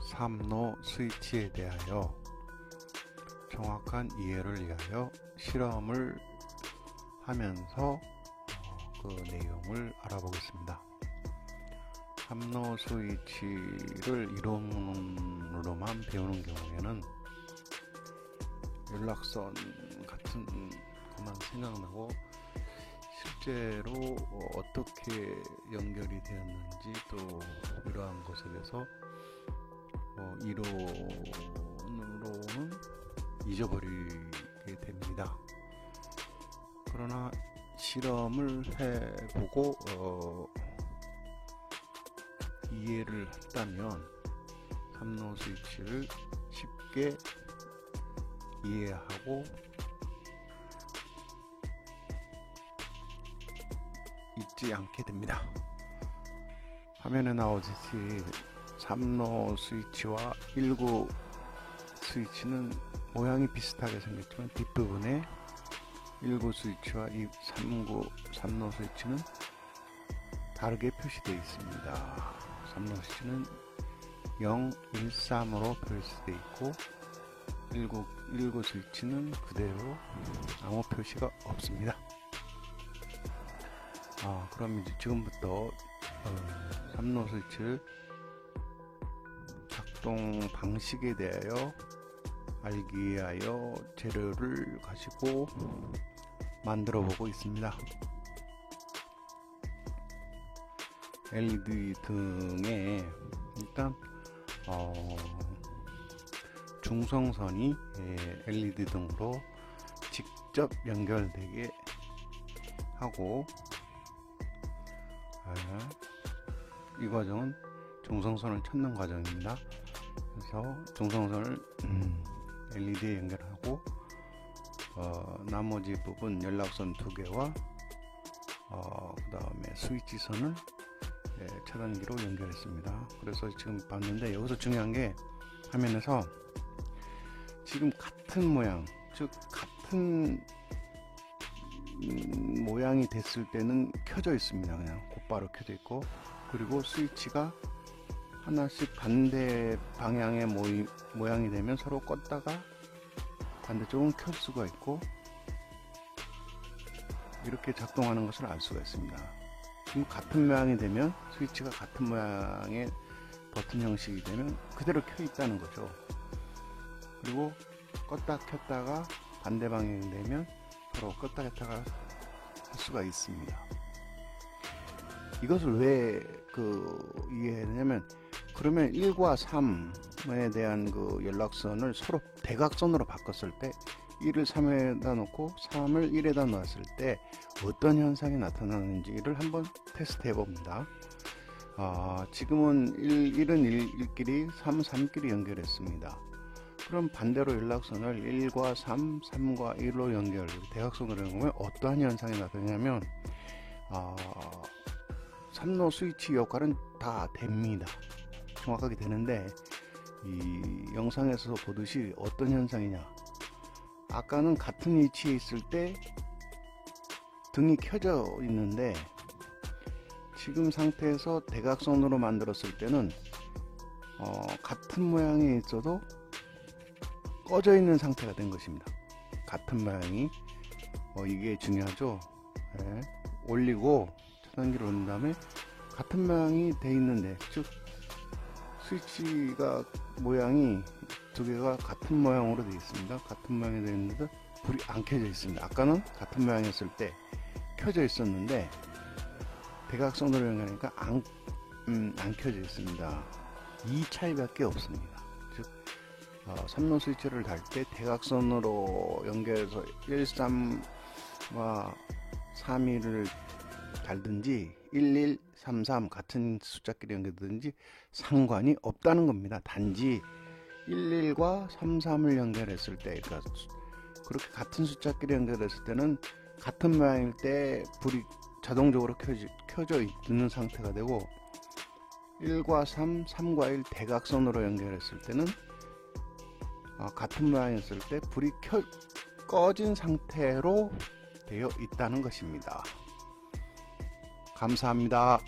삼로 스위치에 대하여 정확한 이해를 위하여 실험을 하면서 그 내용을 알아보겠습니다. 삼로 스위치를 이론으로만 배우는 경우에는 연락선 같은 것만 생각나고 실제로 어떻게 연결이 되었는지 또 이러한 것에 대해서 이론으로는 잊어버리게 됩니다. 그러나 실험을 해보고 이해를 했다면 삼로 스위치를 쉽게 이해하고 잊지 않게 됩니다. 화면에 나오듯이 삼로 스위치와 19 스위치는 모양이 비슷하게 생겼지만 뒷부분에 19 스위치와 이 3로 스위치는 다르게 표시되어 있습니다. 3로 스위치는 0, 1, 3으로 표시되어 있고 19 스위치는 그대로 아무 표시가 없습니다. 그럼 이제 지금부터 3로 스위치를 작동 방식에 대하여 알기 위하여 재료를 가지고 만들어 보고 있습니다. LED 등에 일단 중성선이 LED 등으로 직접 연결되게 하고 이 과정은 중성선을 찾는 과정입니다. 그래서 중성선을 LED에 연결하고 나머지 부분 연락선 2개와 그 다음에 스위치 선을 차단기로 연결했습니다. 그래서 지금 봤는데 여기서 중요한 게 화면에서 지금 같은 모양, 즉 같은 모양이 됐을 때는 켜져 있습니다. 그냥 곧바로 켜져 있고, 그리고 스위치가 하나씩 반대 방향의 모양이 되면 서로 껐다가 반대쪽은 켤 수가 있고, 이렇게 작동하는 것을 알 수가 있습니다. 지금 같은 모양이 되면, 스위치가 같은 모양의 버튼 형식이 되면 그대로 켜 있다는 거죠. 그리고 껐다 켰다가 반대 방향이 되면 서로 껐다 켰다가 할 수가 있습니다. 이것을 왜 이해했냐면, 그러면 1과 3에 대한 그 연락선을 서로 대각선으로 바꿨을 때 1을 3에다 놓고 3을 1에다 놓았을 때 어떤 현상이 나타나는지를 한번 테스트 해봅니다. 지금은 1은 1끼리 3끼리 연결했습니다. 그럼 반대로 연락선을 1과 3, 3과 1로 연결, 대각선으로 연결하면 어떠한 현상이 나타나냐면 3로 스위치 역할은 다 됩니다. 정확하게 되는데, 이 영상에서 보듯이 어떤 현상이냐, 아까는 같은 위치에 있을 때 등이 켜져 있는데 지금 상태에서 대각선으로 만들었을 때는 같은 모양에 있어도 꺼져 있는 상태가 된 것입니다. 같은 모양이 이게 중요하죠. 올리고 차단기를 올린 다음에 같은 모양이 돼 있는데, 즉 스위치가 모양이 두 개가 같은 모양으로 되어 있습니다. 같은 모양이 되어 있는데 불이 안 켜져 있습니다. 아까는 같은 모양이었을 때 켜져 있었는데 대각선으로 연결하니까 안 켜져 있습니다. 이 차이밖에 없습니다. 즉 3로 스위치를 달 때 대각선으로 연결해서 1, 3과 3, 1을 달든지 1, 1, 3, 3 같은 숫자끼리 연결되든지 상관이 없다는 겁니다. 단지 1, 1과 3, 3을 연결했을 때, 그러니까 그렇게 같은 숫자끼리 연결했을 때는 같은 모양일 때 불이 자동적으로 켜져 있는 상태가 되고, 1과 3, 3과 1 대각선으로 연결했을 때는 같은 모양이었을 때 불이 꺼진 상태로 되어 있다는 것입니다. 감사합니다.